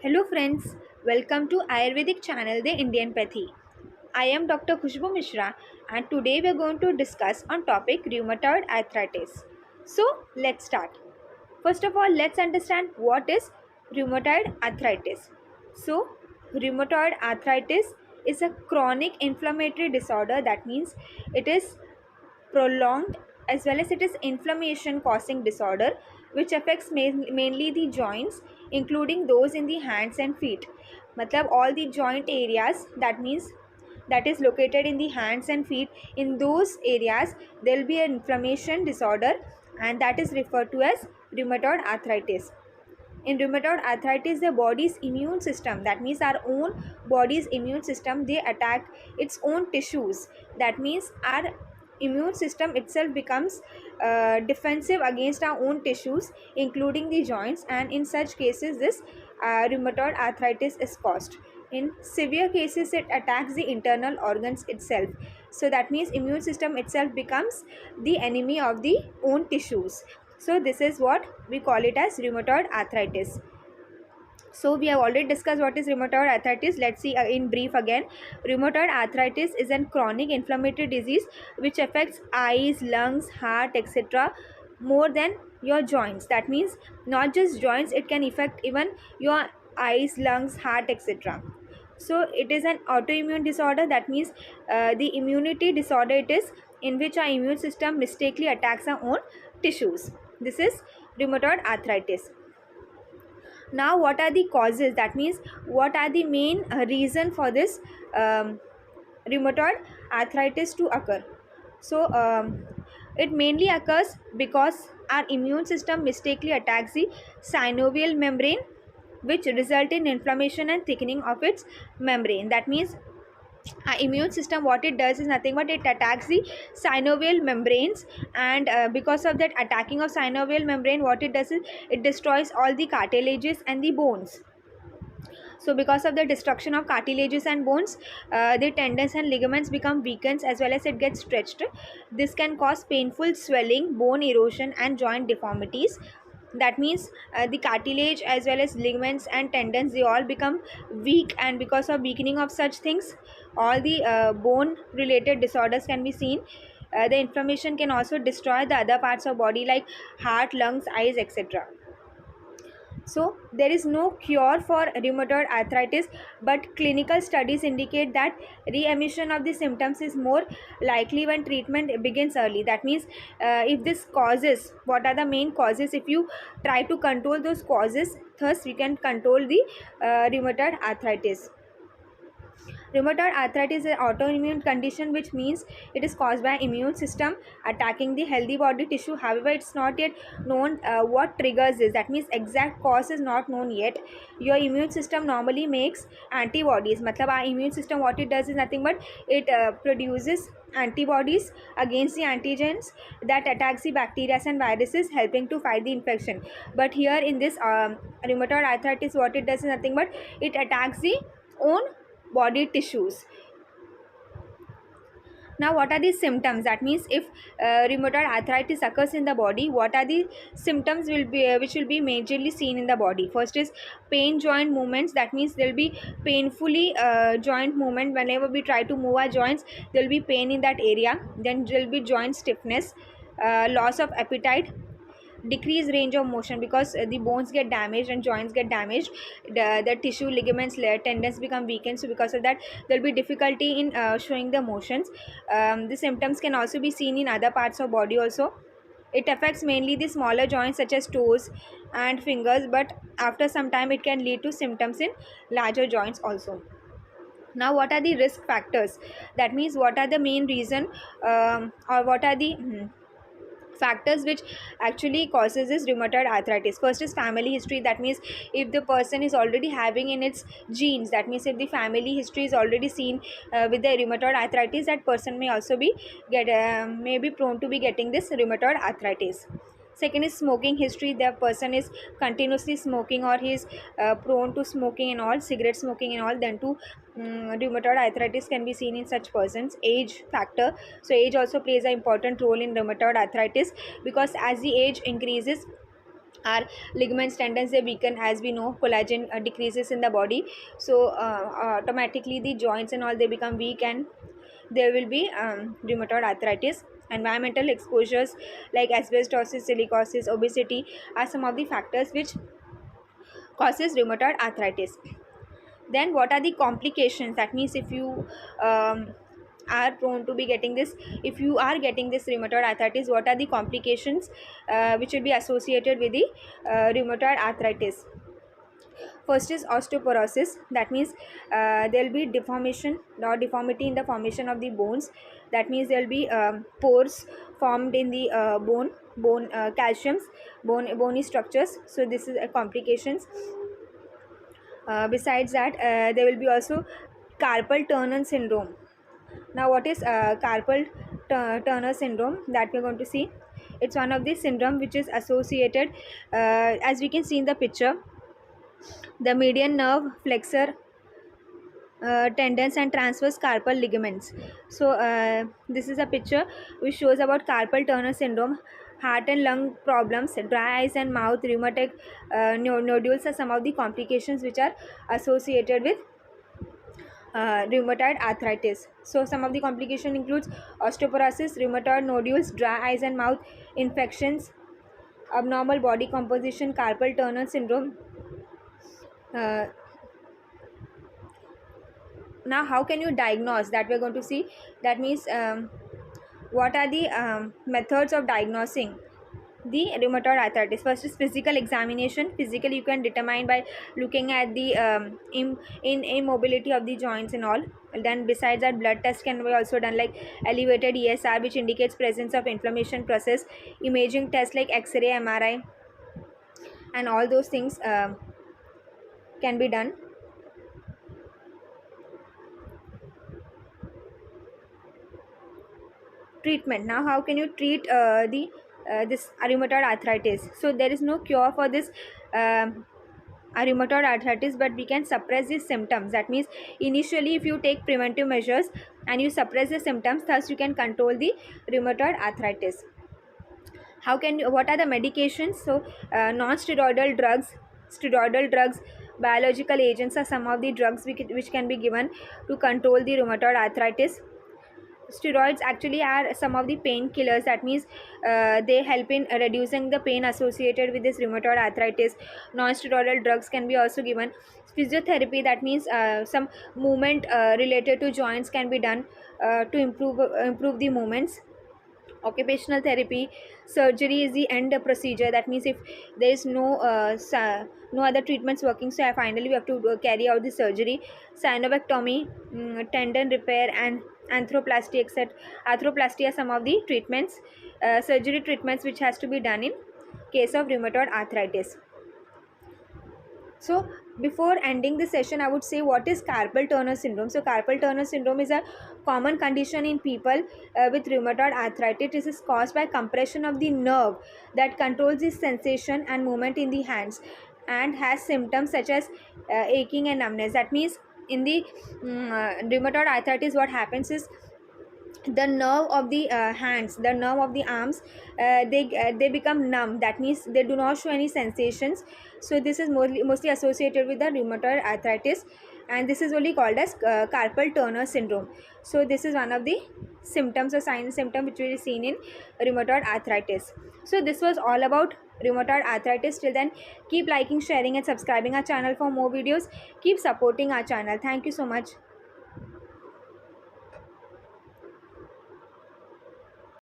Hello friends, welcome to Ayurvedic channel The Indian Pathy. I am Dr. Khushbu Mishra and today we are going to discuss on topic rheumatoid arthritis. So let's start. First of all, let's understand what is rheumatoid arthritis. So rheumatoid arthritis is a chronic inflammatory disorder. That means it is prolonged as well as it is inflammation causing disorder which affects mainly the joints including those in the hands and feet. Matlab all the joint areas, that means that is located in the hands and feet, in those areas there will be an inflammation disorder and that is referred to as rheumatoid arthritis. In rheumatoid arthritis, the body's immune system, that means our own body's immune system, they attack its own tissues. That means our immune system itself becomes defensive against our own tissues including the joints, and in such cases this rheumatoid arthritis is caused. In severe cases it attacks the internal organs itself, so that means immune system itself becomes the enemy of the own tissues. So this is what we call it as rheumatoid arthritis. So we have already discussed what is rheumatoid arthritis. Let's see in brief again. Rheumatoid arthritis is a chronic inflammatory disease which affects eyes, lungs, heart, etc. more than your joints. That means not just joints, it can affect even your eyes, lungs, heart, etc. So it is an autoimmune disorder. That means the immunity disorder it is, in which our immune system mistakenly attacks our own tissues. This is rheumatoid arthritis. Now what are the causes? That means what are the main reason for this rheumatoid arthritis to occur? So it mainly occurs because our immune system mistakenly attacks the synovial membrane, which result in inflammation and thickening of its membrane. That means our immune system, what it does is nothing but it attacks the synovial membranes, and because of that attacking of synovial membrane, what it does is it destroys all the cartilages and the bones. So because of the destruction of cartilages and bones, the tendons and ligaments become weakened as well as it gets stretched. This can cause painful swelling, bone erosion and joint deformities. That means the cartilage as well as ligaments and tendons, they all become weak, and because of weakening of such things, all the bone related disorders can be seen. The inflammation can also destroy the other parts of body like heart, lungs, eyes, etc. So there is no cure for rheumatoid arthritis, but clinical studies indicate that re-emission of the symptoms is more likely when treatment begins early. That means if this causes, what are the main causes? If you try to control those causes, thus we can control the rheumatoid arthritis. Rheumatoid arthritis is an autoimmune condition, which means it is caused by immune system attacking the healthy body tissue. However, it's not yet known what triggers this. That means exact cause is not known yet. Your immune system normally makes antibodies. Matlab our immune system, what it does is nothing but it produces antibodies against the antigens that attacks the bacteria and viruses, helping to fight the infection. But here in this rheumatoid arthritis, what it does is nothing but it attacks the own body tissues. Now what are the symptoms? That means if rheumatoid arthritis occurs in the body, what are the symptoms will be which will be majorly seen in the body? First is pain joint movements. That means there will be painfully joint movement. Whenever we try to move our joints, there will be pain in that area. Then there will be joint stiffness, loss of appetite, decreased range of motion because the bones get damaged and joints get damaged. The tissue, ligaments, tendons become weakened, so because of that there will be difficulty in showing the motions. The symptoms can also be seen in other parts of body also. It affects mainly the smaller joints such as toes and fingers, but after some time it can lead to symptoms in larger joints also. Now what are the risk factors? That means what are the main reason or what are the factors which actually causes this rheumatoid arthritis? First is family history. That means if the person is already having in its genes, that means if the family history is already seen with the rheumatoid arthritis, that person may also be may be prone to be getting this rheumatoid arthritis. Second is smoking history. The person is continuously smoking or he is prone to smoking and all, cigarette smoking and all, then to rheumatoid arthritis can be seen in such persons. Age factor. So age also plays an important role in rheumatoid arthritis because as the age increases, our ligaments, tendons, they weaken. As we know, collagen decreases in the body, so automatically the joints and all, they become weak, and there will be rheumatoid arthritis. Environmental exposures like asbestosis, silicosis, obesity are some of the factors which causes rheumatoid arthritis. Then what are the complications? That means if you are prone to be getting this, if you are getting this rheumatoid arthritis, what are the complications which will be associated with the rheumatoid arthritis? First is osteoporosis. That means there will be deformation or deformity in the formation of the bones. That means there will be pores formed in the bone calciums, bony structures. So this is a complications. Besides that, there will be also carpal tunnel syndrome. Now, what is carpal tunnel syndrome that we are going to see? It's one of the syndrome which is associated, as we can see in the picture, the median nerve flexor tendons and transverse carpal ligaments. So this is a picture which shows about carpal tunnel syndrome. Heart and lung problems, dry eyes and mouth, rheumatic nodules are some of the complications which are associated with rheumatoid arthritis. So some of the complication includes osteoporosis, rheumatoid nodules, dry eyes and mouth, infections, abnormal body composition, carpal tunnel syndrome. uh, Now how can you diagnose? That we're going to see. That means what are the methods of diagnosing the rheumatoid arthritis? First is physical examination. Physically you can determine by looking at the immobility of the joints and all. Then besides that, blood test can be also done, like elevated ESR, which indicates presence of inflammation process. Imaging tests like X-ray, MRI, and all those things can be done. Treatment. Now how can you treat the this rheumatoid arthritis? So there is no cure for this rheumatoid arthritis, but we can suppress these symptoms. That means initially if you take preventive measures and you suppress the symptoms, thus you can control the rheumatoid arthritis. How can you, what are the medications? So non-steroidal drugs, steroidal drugs, biological agents are some of the drugs which can be given to control the rheumatoid arthritis. Steroids actually are some of the painkillers. That means they help in reducing the pain associated with this rheumatoid arthritis. Non-steroidal drugs can be also given. Physiotherapy, that means some movement related to joints can be done to improve the movements. Occupational therapy. Surgery is the end procedure. That means if there is no other treatments working, so finally we have to carry out the surgery. Synovectomy, tendon repair, and arthroplasty, etc. Arthroplasty are some of the treatments, surgery treatments which has to be done in case of rheumatoid arthritis. So before ending the session, I would say, what is carpal tunnel syndrome? So carpal tunnel syndrome is a common condition in people with rheumatoid arthritis. It is caused by compression of the nerve that controls the sensation and movement in the hands, and has symptoms such as aching and numbness. That means in the rheumatoid arthritis, what happens is the nerve of the hands, the nerve of the arms, they become numb. That means they do not show any sensations. So this is mostly associated with the rheumatoid arthritis, and this is only called as carpal tunnel syndrome. So this is one of the symptoms or sign symptom which will be seen in rheumatoid arthritis. So this was all about rheumatoid arthritis. Till then, keep liking, sharing, and subscribing our channel for more videos. Keep supporting our channel. Thank you so much.